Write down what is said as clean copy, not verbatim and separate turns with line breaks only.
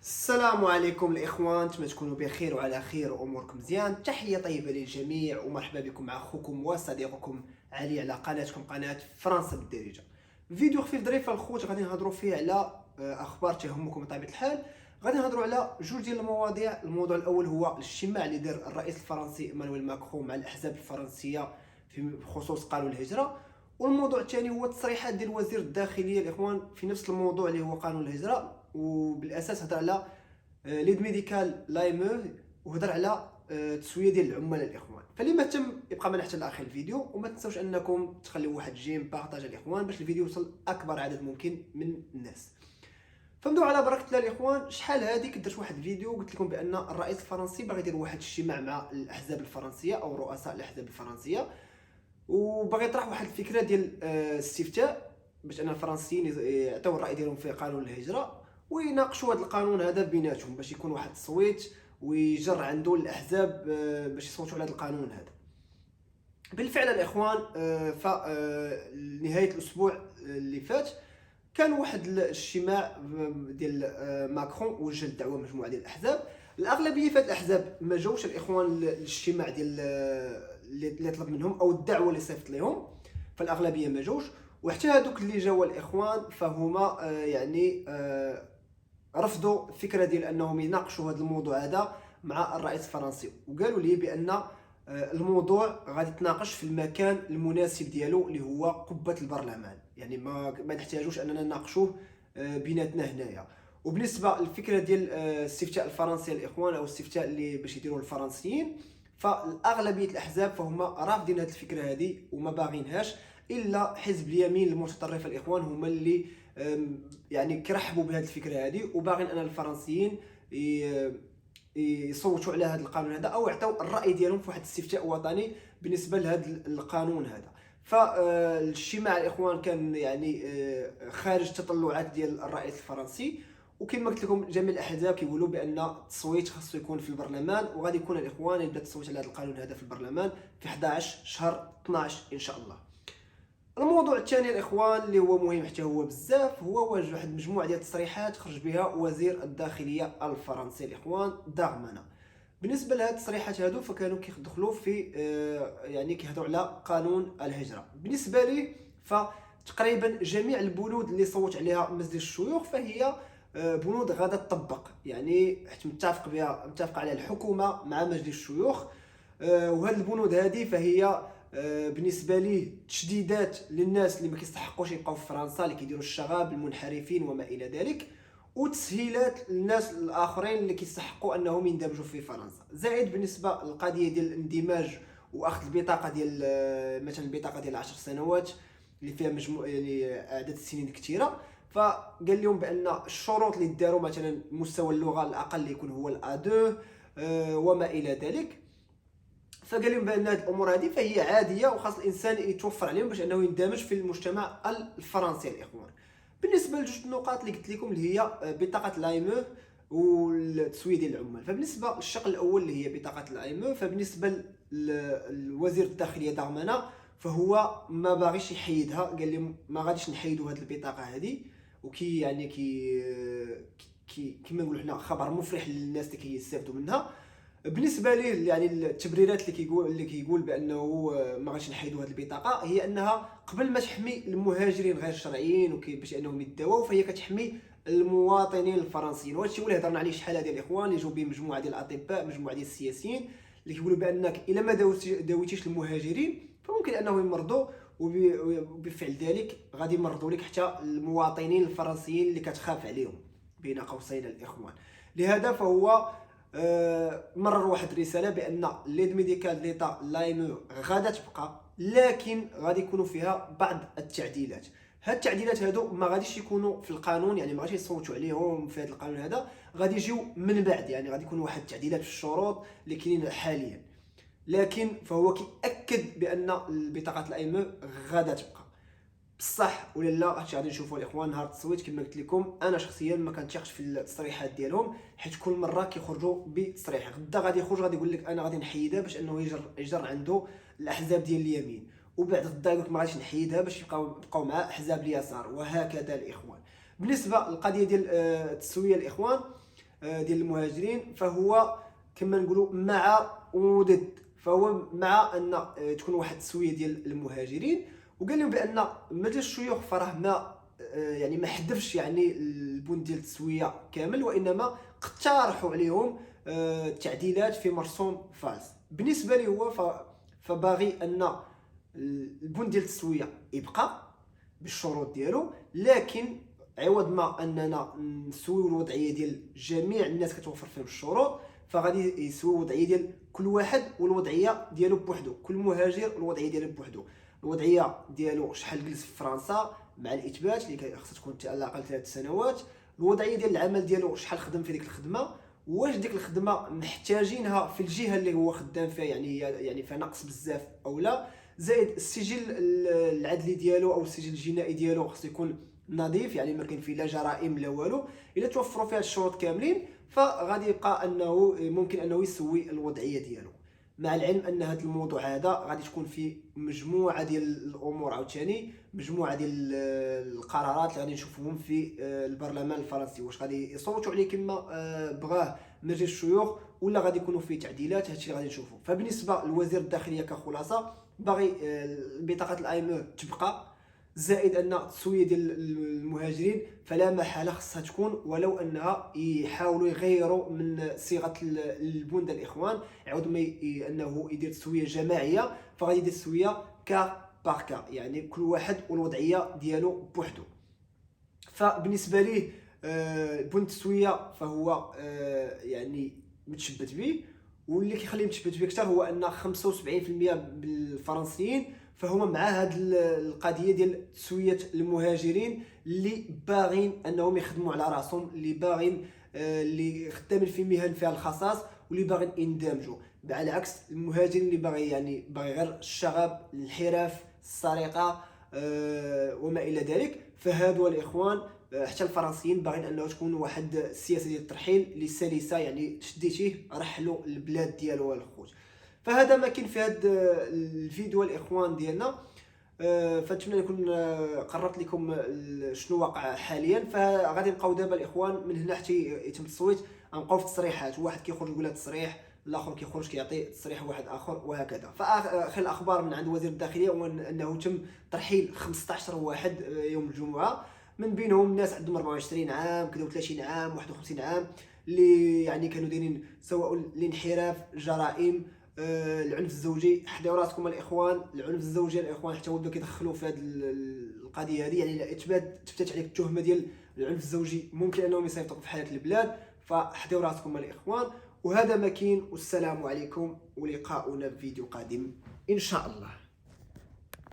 السلام عليكم الاخوان، نتمنى تكونوا بخير وعلى خير واموركم مزيان. تحيه طيبه للجميع ومرحبا بكم مع اخوكم وصديقكم علي على قناتكم قناه فرنسا بالدارجه. فيديو خفيف ظريف الخوت غادي نهضروا فيه على اخبار تهمكم بطبيعه الحال. غادي نهضروا على جوج ديال المواضيع. الموضوع الاول هو الاجتماع اللي دار الرئيس الفرنسي ايمانويل ماكرون مع الاحزاب الفرنسيه في خصوص قانون الهجره، والموضوع الثاني هو التصريحات ديال وزير الداخليه الاخوان في نفس الموضوع اللي هو قانون الهجره، وبالاساس هضر على ليد ميديكال لايمو، وهضر على تسويه ديال العمال الاخوان. فلما تم يبقى معنا حتى لاخر الفيديو، وما تنساوش انكم تخليو واحد جيم بارطاج الاخوان باش الفيديو يوصل اكبر عدد ممكن من الناس. فنبداو على بركه الله الاخوان. شحال هذيك درت واحد الفيديو قلت لكم بان الرئيس الفرنسي باغي يدير واحد الاجتماع مع الاحزاب الفرنسيه او رؤساء الاحزاب الفرنسيه، وباغي يطرح واحد الفكره ديال استفتاء باش ان الفرنسيين يعطيو الراي ديالهم في قانون الهجره، ويناقشوا هذا القانون هذا بيناتهم باش يكون واحد التصويت ويجر عنده الاحزاب باش يصوتوا على هذا القانون هذا. بالفعل الاخوان، ف نهايه الاسبوع اللي فات كان واحد الاجتماع ديال ماكرون، وجه الدعوه مجموعه ديال الاحزاب. الاغلبيه فات الاحزاب ما جاوش الاخوان الاجتماع ديال اللي طلب منهم او الدعوه اللي صيفط لهم، فالاغلبيه ما جاوش. وحتى هذوك اللي جاوا الاخوان فهما رفضوا الفكره ديال انهم يناقشوا هذا الموضوع هذا مع الرئيس الفرنسي، وقالوا لي بان الموضوع غادي يتناقش في المكان المناسب ديالو اللي هو قبة البرلمان، يعني ما نحتاجوش اننا نناقشوه بيناتنا هنايا. وبالنسبه للفكره ديال الاستفتاء الفرنسي الاخوان او الاستفتاء اللي باش يديروه الفرنسيين، فالاغلبيه الاحزاب فهم رافضين هذه الفكره هذه وما باغينهاش، الا حزب اليمين المتطرف الاخوان هما اللي يعني كيرحبوا بهذه الفكره هذه وباغين ان الفرنسيين يصوتوا على هذا القانون هذا او يعطيو الراي ديالهم في واحد الاستفتاء وطني بالنسبه لهذا القانون هذا. فالاجتماع الاخوان كان يعني خارج التطلعات ديال الرئيس الفرنسي، وكما قلت لكم جميع الاحزاب كيقولوا بان التصويت خاصو يكون في البرلمان، وغادي يكون الاخوان يبدا التصويت على هذا القانون هذا في البرلمان في 11 شهر 12 ان شاء الله. الموضوع الثاني الاخوان اللي هو مهم حتى هو بزاف، هو واحد المجموعه ديال التصريحات خرج بها وزير الداخليه الفرنسي الاخوان دارمانا. بالنسبه لهاد التصريحات هادو فكانوا كيدخلوا في يعني كيهضروا على قانون الهجره. بالنسبه لي فتقريبا جميع البنود اللي صوت عليها مجلس الشيوخ فهي بنود غادا تطبق، يعني حيت متفق عليها الحكومه مع مجلس الشيوخ. وهاد البنود هذه فهي بالنسبه لي تشديدات للناس اللي ما كيستحقوش يبقاو في فرنسا، اللي كيديروا الشغاب المنحرفين وما الى ذلك، وتسهيلات للناس الاخرين اللي كيستحقوا انهم يندمجوا في فرنسا. زائد بالنسبه للقضيه ديال الاندماج واخذ البطاقه ديال مثلا البطاقه ديال 10 سنوات اللي فيها مجموع يعني اعداد السنين كثيره، فقال لهم بان الشروط اللي داروا مثلا مستوى اللغه الاقل يكون هو الA2 وما الى ذلك. فقال لهم بان هذه الامور هذه فهي عاديه وخاص الانسان يتوفر عليهم باش انه يندمج في المجتمع الفرنسي الاخوان. بالنسبه لجوج النقاط اللي قلت لكم اللي هي بطاقه لايمو والتسويه ديال العمال، فبالنسبه للشق الاول اللي هي بطاقه لايمو، فبالنسبه لوزير الداخليه دارمانا فهو ما باغيش يحيدها، قال لهم ما غاديش نحيدوا هذه البطاقه هذه، وكي يعني كما نقولوا حنا خبر مفرح للناس اللي كيستافدوا منها. بالنسبه ليه يعني التبريرات اللي كيقول بانه ما غاديش نحيدوا هذه البطاقه، هي انها قبل ما تحمي المهاجرين غير الشرعيين باش انهم يداووا، فهي كتحمي المواطنين الفرنسيين. وهذا الشيء اللي هضرنا عليه شحال هذه الاخوان، اللي جاوا به مجموعه ديال الاطباء مجموعه ديال السياسيين اللي كيقولوا بانك الا ما داويتيش المهاجرين فممكن انهم يمرضوا، وبفعل ذلك غادي يمرضوا لك حتى المواطنين الفرنسيين اللي كتخاف عليهم بين قوسين الاخوان. لهذا فهو مرر واحد الرساله بان ليد ميديكال ديتا لايمو غادا تبقى، لكن غادي يكونوا فيها بعض التعديلات. هاد التعديلات هادو ما غاديش يكونوا في القانون، يعني ما غاديش يصوتوا عليهم في هذا القانون هذا، غادي يجيو من بعد، يعني غادي يكون واحد التعديلات في الشروط اللي كاينين حاليا. لكن فهو كيأكد بان البطاقه الايمو غادا تبقى. بصح ولا لا هادشي غادي نشوفوا الاخوان نهار التصويت. كما قلت لكم انا شخصيا ما كنتيقش في التصريحات ديالهم، حيت كل مره كيخرجوا بتصريح. غدا غادي يخرج غادي يقول لك انا غادي نحيدها باش انه يجر عنده الاحزاب ديال اليمين، وبعد غدا يقول لك ما غاديش نحيدها باش يبقاو مع احزاب اليسار، وهكذا الاخوان. بالنسبه للقضيه ديال التسويه الاخوان، ديال المهاجرين، فهو كما نقولوا مع وضد. فهو مع ان تكون واحد التسويه ديال المهاجرين، وقال لهم بان مجلس الشيوخ فراه ما حذفش يعني البند ديال التسويه كامل، وانما اقترحوا عليهم تعديلات في مرسوم فاس. بالنسبه لي هو فباغي ان البند ديال التسويه يبقى بالشروط ديالو، لكن عوض ما اننا نسويو الوضعيه ديال جميع الناس كتوفر فيهم الشروط، فغادي يسويو الوضعيه ديال كل واحد والوضعيه ديالو بوحدو، كل مهاجر الوضعيه ديالو بوحدو. الوضعيه ديالو شحال جلس في فرنسا مع الاثبات اللي خصها تكون على الاقل 3 سنوات، الوضعيه ديال العمل ديالو شحال خدم في ديك الخدمه، واش ديك الخدمه محتاجينها في الجهه اللي هو خدام فيها يعني فيها نقص بزاف او لا، زائد السجل العدلي ديالو او السجل الجنائي ديالو خصو يكون نظيف، يعني ما كاين فيه لا جرائم لا والو. الا توفروا فيها الشروط كاملين فغادي يبقى انه ممكن انه يسوي الوضعيه ديالو. مع العلم ان هذا الموضوع هذا غادي تكون فيه مجموعه ديال الامور، عاوتاني مجموعه ديال القرارات اللي غادي نشوفوهم في البرلمان الفرنسي، واش غادي يصوتوا عليه كما بغاه مجلس الشيوخ ولا غادي يكونوا فيه تعديلات. هادشي اللي غادي نشوفوه. فبالنسبه لوزير الداخليه كخلاصه، باغي بطاقه الايم تبقى، زائد ان التسويه ديال المهاجرين فلا محاله خصها تكون، ولو انها يحاولوا يغيروا من صيغه البند الاخوان، عوض ما انه يدير تسويه جماعيه فغادي يدير تسويه كا باركا، يعني كل واحد والوضعيه ديالو بوحدو. فبالنسبه ليه بند التسويه فهو يعني متشبت به، واللي كيخليه متشبت به اكثر هو ان 75% بالفرنسيين فهما مع هذه القضيه ديال تسويه المهاجرين اللي باغين انهم يخدموا على راسهم، اللي باغين اللي خدامين في مهن فيها الخصاص واللي باغين يندمجوا، على عكس المهاجرين اللي باغي غير الشغب، الحرف، السرقه وما الى ذلك. فهادو الاخوان حتى الفرنسيين باغين انه تكون واحد السياسه ديال الترحيل اللي سلسه، يعني شديتيه رحلوا البلاد ديالو الخوت. فهذا ما كاين في هذا الفيديو الاخوان ديالنا. فنتمنى نكون قربت لكم شنو واقع حاليا. فغادي نبقاو دابا الاخوان من هنا حتى يتم التصويت، غنبقاو في التصريحات، واحد كيخرج يقول هذا التصريح، الاخر كيخرج كيعطي تصريح واحد اخر وهكذا. فاخر الاخبار من عند وزير الداخليه هو انه تم ترحيل 15 واحد يوم الجمعه، من بينهم ناس عندهم 24 عام كذا و30 عام 51 عام، اللي يعني كانوا دايرين سواء الانحراف، جرائم، العنف الزوجي. حداو راسكم الاخوان، العنف الزوجي الاخوان حتى ولدوا كيدخلوا في هذه القضيه هذه، يعني الا تثبتت عليك التهمه ديال العنف الزوجي ممكن انهم يصيفطوك في حياه البلاد. فحداو راسكم الاخوان، وهذا ما كاين، والسلام عليكم ولقاؤنا في فيديو قادم ان شاء الله.